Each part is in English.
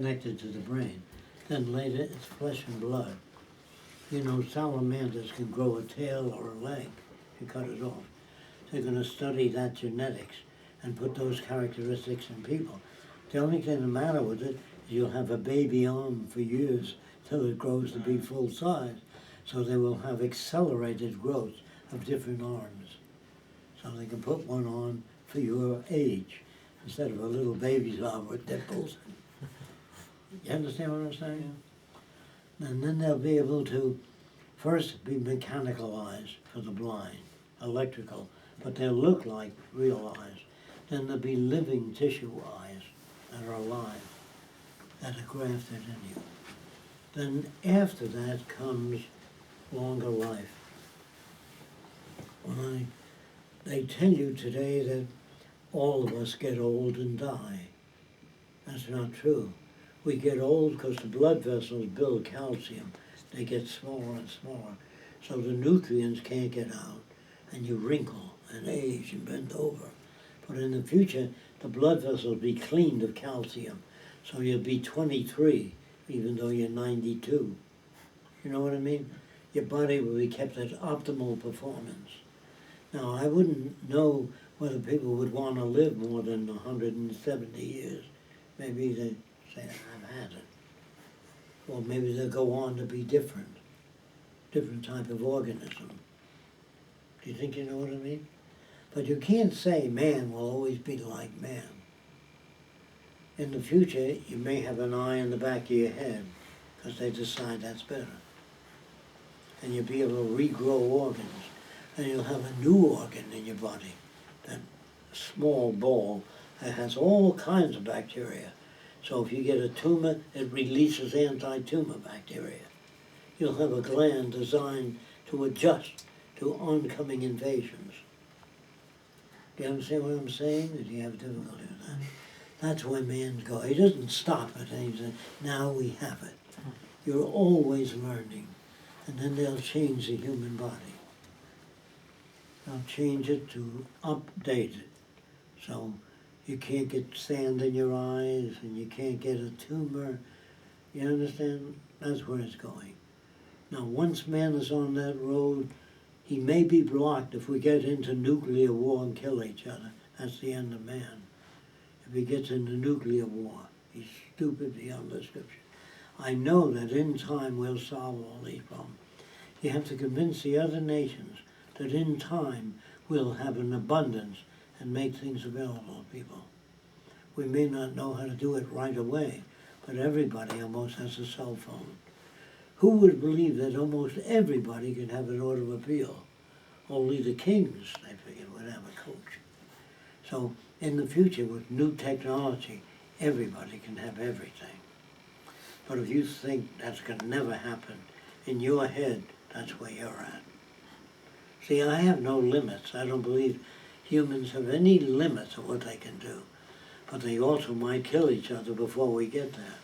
connected to the brain. Then later it's flesh and blood. You know, salamanders can grow a tail or a leg if you cut it off. They're going to study that genetics and put those characteristics in people. The only thing the matter with it is you'll have a baby arm for years till it grows to be full size. So they will have accelerated growth of different arms. So they can put one on for your age instead of a little baby's arm with nipples. You understand what I'm saying? And then they'll be able to first be mechanicalized for the blind, electrical, but they'll look like real eyes. Then there'll be living tissue eyes that are alive, that are grafted in you. Then after that comes longer life. They tell you today that all of us get old and die. That's not true. We get old because the blood vessels build calcium. They get smaller and smaller. So the nutrients can't get out, and you wrinkle and age and bend over. But in the future, the blood vessels will be cleaned of calcium. So you'll be 23, even though you're 92. You know what I mean? Your body will be kept at optimal performance. Now, I wouldn't know whether people would want to live more than 170 years. Maybe they say, I've had it. Or maybe they'll go on to be different type of organism. Do you think you know what I mean? But you can't say man will always be like man. In the future, you may have an eye in the back of your head because they decide that's better. And you'll be able to regrow organs. And you'll have a new organ in your body, that small ball that has all kinds of bacteria. So if you get a tumor, it releases anti-tumor bacteria. You'll have a gland designed to adjust to oncoming invasions. Do you understand what I'm saying? Or do you have difficulty with that? That's where man's go. He doesn't stop it and he says, now we have it. You're always learning. And then they'll change the human body. They'll change it to update it. So you can't get sand in your eyes and you can't get a tumor. You understand? That's where it's going. Now, once man is on that road, he may be blocked if we get into nuclear war and kill each other. That's the end of man. If he gets into nuclear war, he's stupid beyond description. I know that in time we'll solve all these problems. You have to convince the other nations that in time we'll have an abundance and make things available to people. We may not know how to do it right away, but everybody almost has a cell phone. Who would believe that almost everybody could have an automobile? Only the kings, they figured, would have a coach. So in the future, with new technology, everybody can have everything. But if you think that's going to never happen, in your head, that's where you're at. See, I have no limits. I don't believe humans have any limits of what they can do. But they also might kill each other before we get there.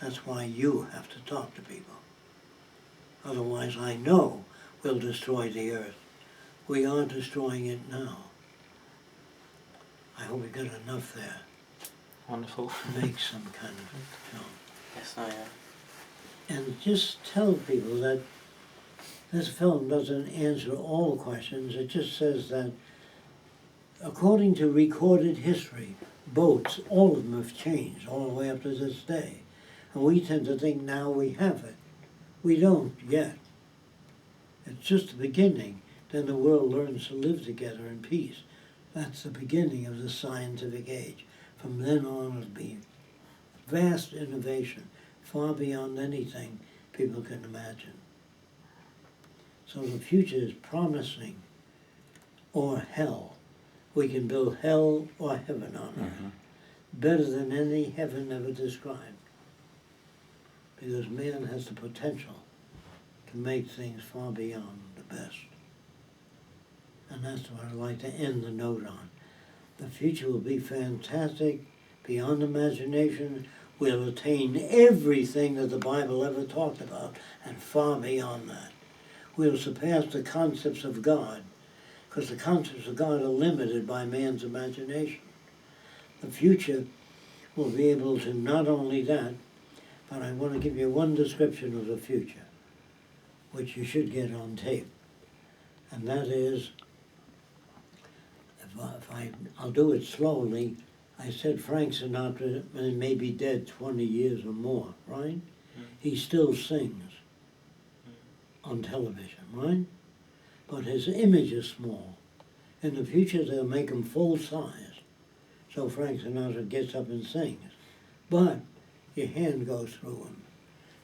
That's why you have to talk to people. Otherwise, I know we'll destroy the earth. We are destroying it now. I hope we got enough there. Wonderful. To make some kind of film. Yes, I am. And just tell people that this film doesn't answer all questions. It just says that according to recorded history, boats, all of them have changed all the way up to this day. And we tend to think now we have it. We don't yet. It's just the beginning. Then the world learns to live together in peace. That's the beginning of the scientific age. From then on, it'll be vast innovation, far beyond anything people can imagine. So the future is promising, or hell. We can build hell or heaven on earth, better than any heaven ever described. Because man has the potential to make things far beyond the best. And that's what I'd like to end the note on. The future will be fantastic, beyond imagination. We'll attain everything that the Bible ever talked about, and far beyond that. We'll surpass the concepts of God, because the concepts of God are limited by man's imagination. The future will be able to not only that, but I want to give you one description of the future, which you should get on tape. And that is, I'll do it slowly. I said Frank Sinatra may be dead 20 years or more, right? He still sings on television, right? But his image is small. In the future, they'll make him full size. So Frank Sinatra gets up and sings. But your hand goes through him.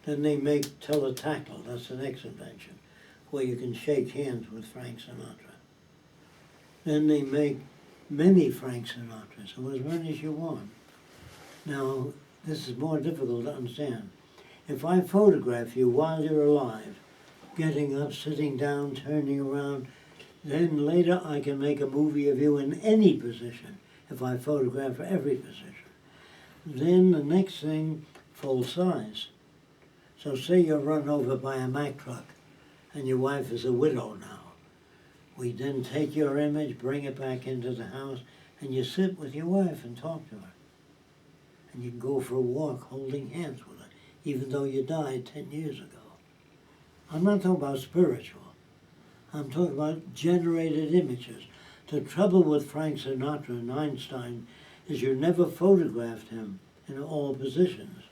Then they make teletactile, that's the next invention, where you can shake hands with Frank Sinatra. Then they make many Frank Sinatras, so as many as you want. Now, this is more difficult to understand. If I photograph you while you're alive, getting up, sitting down, turning around, then later I can make a movie of you in any position if I photograph every position. Then the next thing, full size. So say you're run over by a Mack truck and your wife is a widow now. We then take your image, bring it back into the house, and you sit with your wife and talk to her. And you can go for a walk holding hands with her, even though you died 10 years ago. I'm not talking about spiritual. I'm talking about generated images. The trouble with Frank Sinatra and Einstein is you never photographed him in all positions.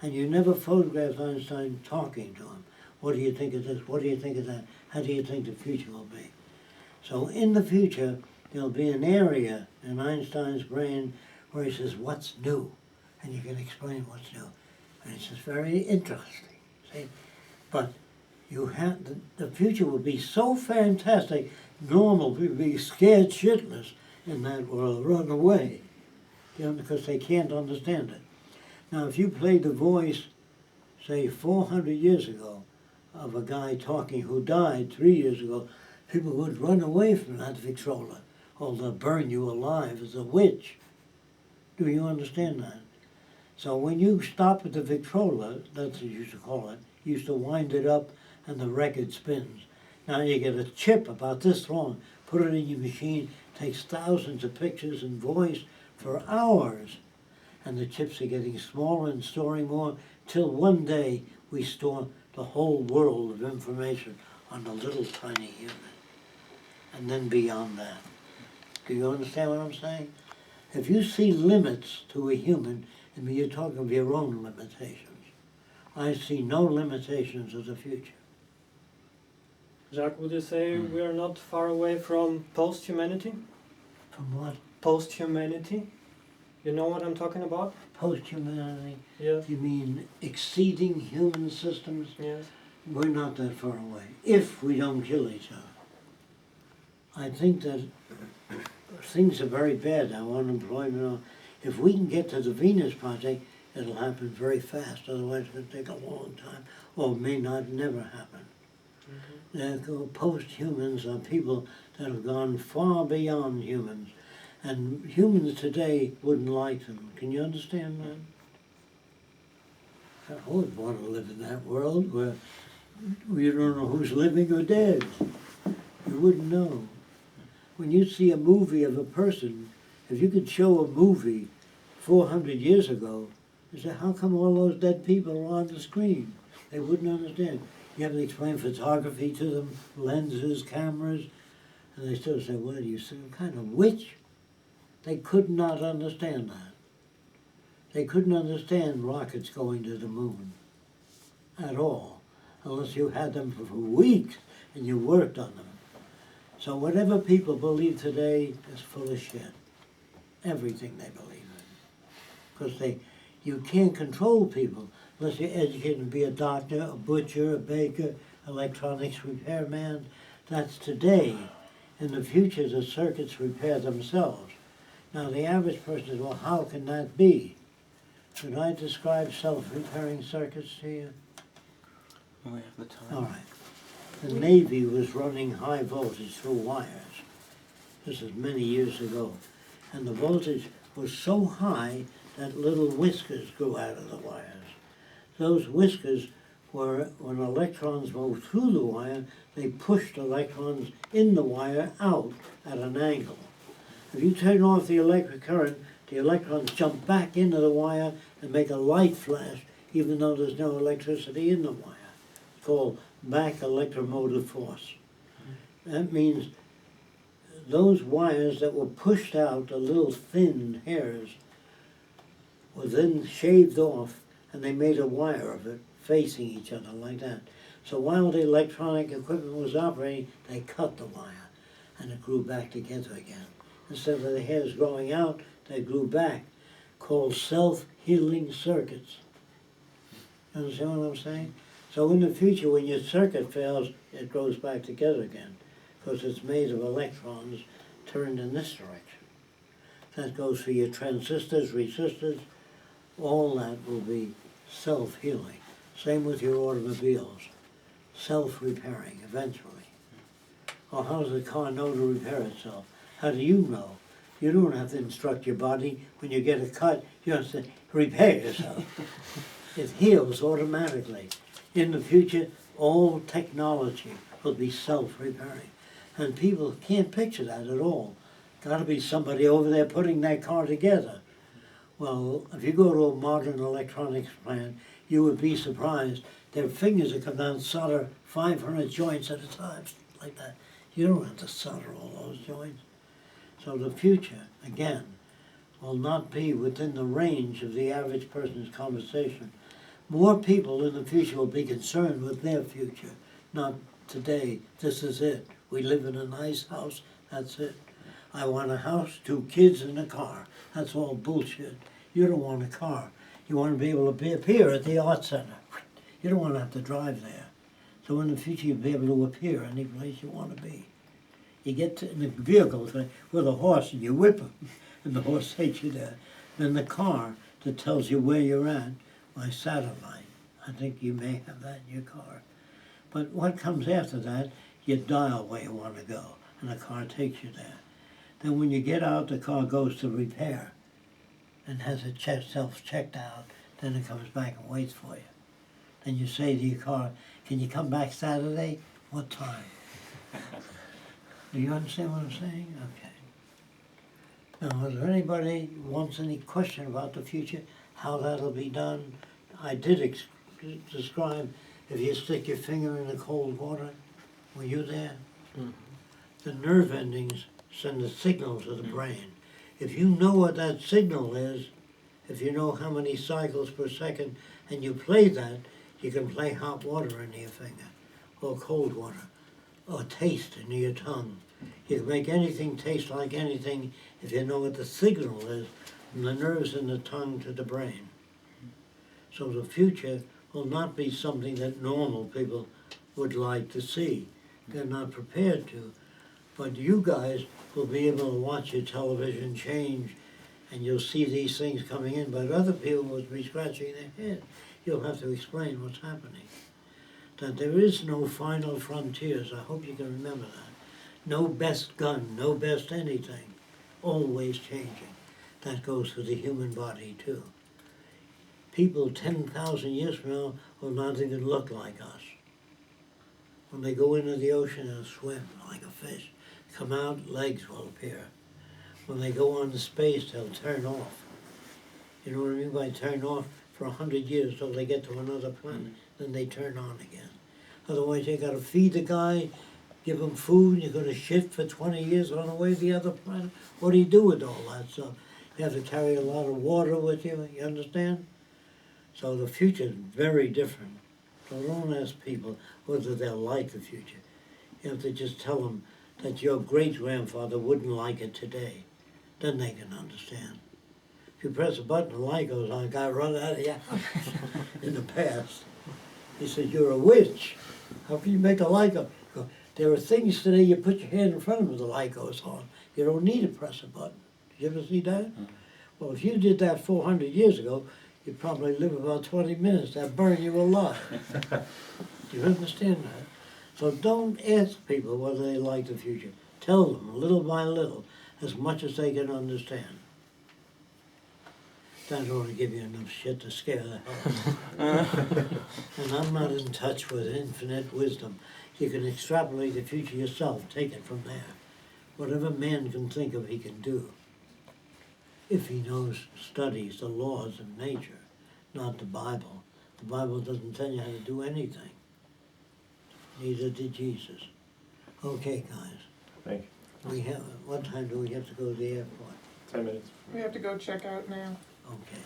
And you never photographed Einstein talking to him. What do you think of this? What do you think of that? How do you think the future will be? So in the future, there'll be an area in Einstein's brain where he says, what's new? And you can explain what's new. And it's just very interesting, see? But you have, the future will be so fantastic, normal people will be scared shitless in that world, run away, you know, because they can't understand it. Now, if you played the voice, say, 400 years ago, of a guy talking who died 3 years ago, people would run away from that Victrola, or they'll burn you alive as a witch. Do you understand that? So when you stop at the Victrola, that's what you used to call it, you used to wind it up and the record spins. Now you get a chip about this long, put it in your machine, takes thousands of pictures and voice for hours. And the chips are getting smaller and storing more, till one day we store the whole world of information on a little tiny human. And then beyond that. Do you understand what I'm saying? If you see limits to a human, I mean, you're talking of your own limitations. I see no limitations of the future. Jacques, would you say we are not far away from post-humanity? From what? Post-humanity? You know what I'm talking about? Post-humanity? Yes. You mean exceeding human systems? Yes. We're not that far away, if we don't kill each other. I think that things are very bad now, unemployment. If we can get to the Venus Project, it'll happen very fast, otherwise it's going to take a long time, or may not never happen. Post-humans are people that have gone far beyond humans, and humans today wouldn't like them. Can you understand that? I would want to live in that world where you don't know who's living or dead. You wouldn't know. When you see a movie of a person, if you could show a movie 400 years ago, you say, how come all those dead people are on the screen? They wouldn't understand. You have to explain photography to them, lenses, cameras, and they still say, well, you some kind of witch? They could not understand that. They couldn't understand rockets going to the moon at all, unless you had them for weeks and you worked on them. So whatever people believe today is full of shit. Everything they believe in. Because you can't control people unless you're educated to be a doctor, a butcher, a baker, electronics repairman. That's today. In the future, the circuits repair themselves. Now, the average person says, well, how can that be? Should I describe self-repairing circuits to you? We have the time. All right. The Navy was running high voltage through wires. This is many years ago. And the voltage was so high that little whiskers grew out of the wires. Those whiskers were, when electrons moved through the wire, they pushed electrons in the wire out at an angle. If you turn off the electric current, the electrons jump back into the wire and make a light flash even though there's no electricity in the wire. It's called back electromotive force. That means those wires that were pushed out, the little thin hairs, were then shaved off and they made a wire of it facing each other like that. So while the electronic equipment was operating, they cut the wire and it grew back together again. Instead of the hairs growing out, they grew back, called self-healing circuits. You understand what I'm saying? So in the future, when your circuit fails, it grows back together again, because it's made of electrons turned in this direction. That goes for your transistors, resistors, all that will be self-healing. Same with your automobiles, self-repairing eventually. Or how does a car know to repair itself? How do you know? You don't have to instruct your body when you get a cut, you have to repair yourself. It heals automatically. In the future, all technology will be self-repairing. And people can't picture that at all. Got to be somebody over there putting that car together. Well, if you go to a modern electronics plant, you would be surprised. Their fingers will come down and solder 500 joints at a time, like that. You don't have to solder all those joints. So the future, again, will not be within the range of the average person's conversation. More people in the future will be concerned with their future, not today. This is it. We live in a nice house, that's it. I want a house, 2 kids, and a car. That's all bullshit. You don't want a car. You want to be able to appear at the art center. You don't want to have to drive there. So in the future, you'll be able to appear any place you want to be. You get in the vehicle with a horse and you whip him, and the horse takes you there. Then the car that tells you where you're at by satellite. I think you may have that in your car. But what comes after that, you dial where you want to go, and the car takes you there. Then when you get out, the car goes to repair and has itself checked out. Then it comes back and waits for you. Then you say to your car, can you come back Saturday? What time? Do you understand what I'm saying? Okay. Now, is there anybody who wants any question about the future, how that'll be done? I did describe if you stick your finger in the cold water. Were you there? Mm-hmm. The nerve endings send a signal to the brain. If you know what that signal is, if you know how many cycles per second, and you play that, you can play hot water into your finger, or cold water, or taste into your tongue. You can make anything taste like anything if you know what the signal is from the nerves in the tongue to the brain. So the future will not be something that normal people would like to see. They're not prepared to. But you guys will be able to watch your television change and you'll see these things coming in, but other people will be scratching their head. You'll have to explain what's happening. That there is no final frontiers. I hope you can remember that. No best gun, no best anything. Always changing. That goes for the human body too. People 10,000 years from now will not even look like us. When they go into the ocean and swim like a fish, come out, legs will appear. When they go on to space, they'll turn off. You know what I mean by turn off? For 100 years till they get to another planet, then they turn on again. Otherwise, you got to feed the guy, give him food, you're going to shit for 20 years on the way to the other planet. What do you do with all that stuff? You have to carry a lot of water with you, you understand? So the future is very different. So don't ask people whether they'll like the future. You have to just tell them that your great-grandfather wouldn't like it today. Then they can understand. If you press a button, the light goes on, a guy run out of your house in the past. He said, you're a witch. How can you make a light go? There are things today you put your hand in front of them, the light goes on. You don't need to press a button. Did you ever see that? Well, if you did that 400 years ago, you'd probably live about 20 minutes. That'd burn you alive. Do you understand that? So don't ask people whether they like the future. Tell them little by little, as much as they can understand. That ought to give you enough shit to scare the hell out of you. And I'm not in touch with infinite wisdom. You can extrapolate the future yourself, take it from there. Whatever man can think of, he can do. if he studies the laws of nature, not the Bible. The Bible doesn't tell you how to do anything. Neither did Jesus. Okay, guys. Thank you. What time do we have to go to the airport? 10 minutes. We have to go check out now. Okay.